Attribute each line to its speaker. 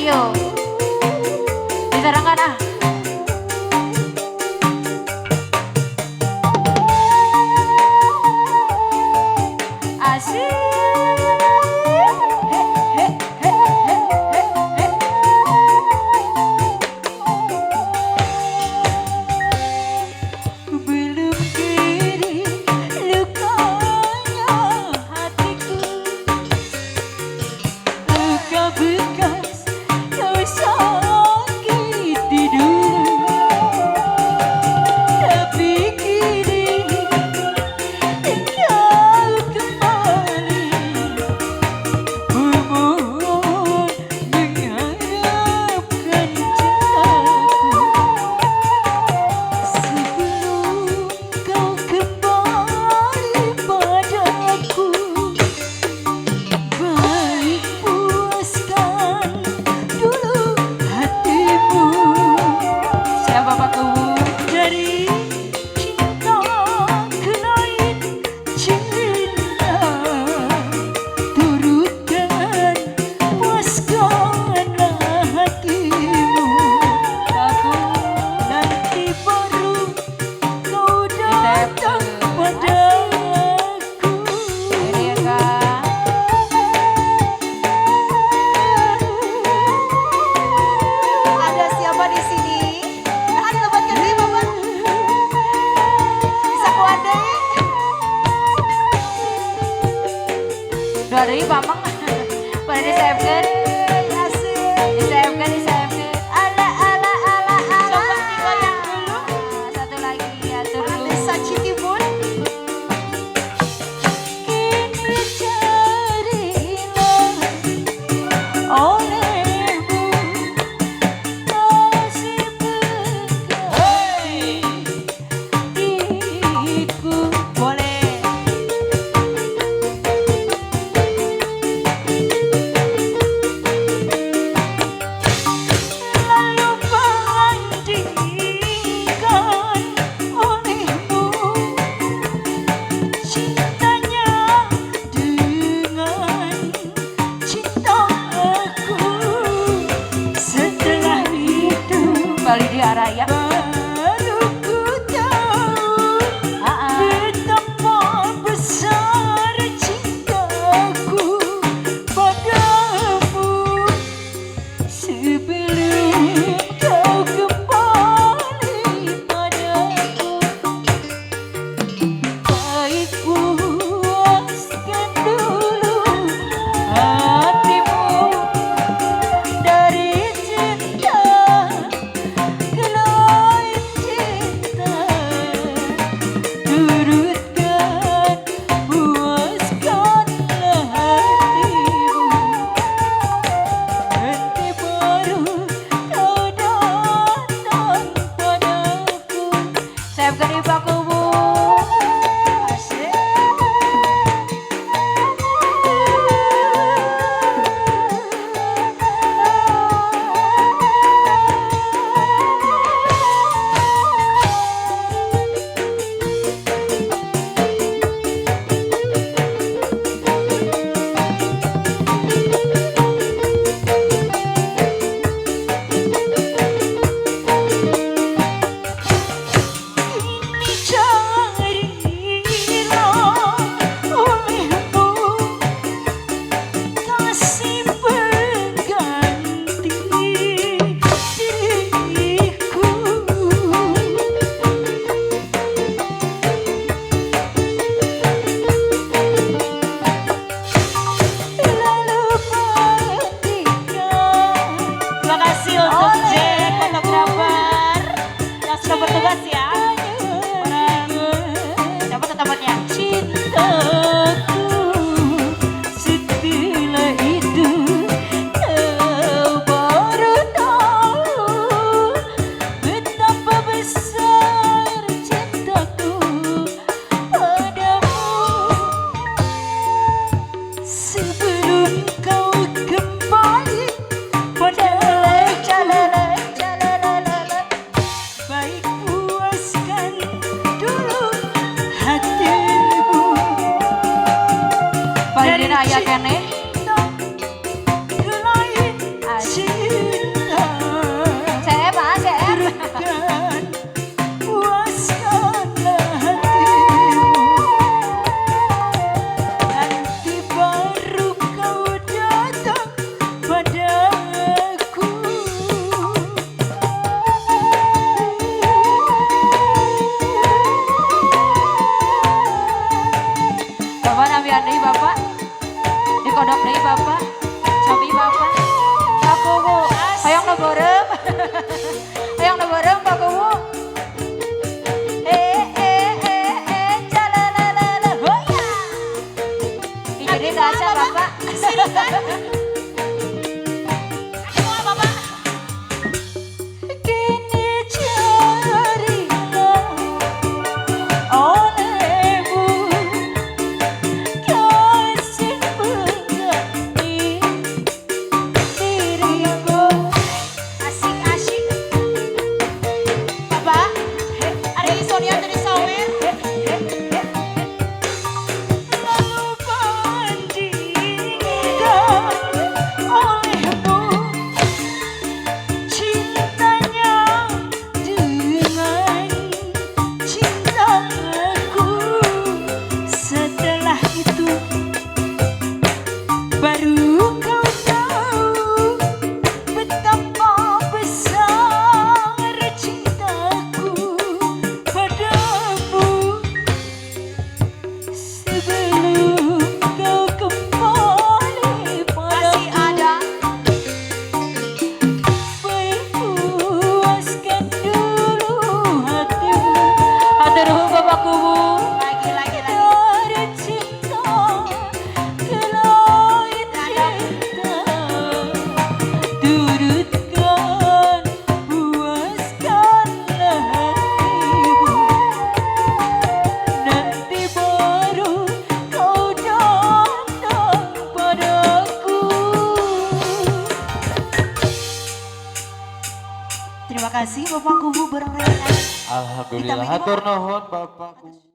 Speaker 1: Ayo, diterangkan ah. Asik. Belum kering lukanya hatiku, luka bekas kau Yang udah bareng Pak Kubu. Jalalala, hoya. Jadi kaca Bapak.
Speaker 2: Semua Bapak.
Speaker 1: Kini carilah olehmu kasih pengganti dirimu.
Speaker 2: Asik-asik. Bapak, hari Sonia dari Sawer.
Speaker 1: Lalu bandingkan olehmu cintanya dengan cintaku. Setelah itu baru kau tahu betapa besar cintaku padamu. Sebelum kau kembali
Speaker 2: Masih ada.
Speaker 1: berpuaskan dulu hatimu. Hatur nuhun Bapak Kubu.
Speaker 2: Lagi.
Speaker 1: Dari cinta ke lain cinta, turutkan puaskanlah hatimu. Nanti baru kau datang padaku. Terima kasih Bapak Kubu bareng Rena.
Speaker 3: Alhamdulillah, hatur nuhun Bapakku.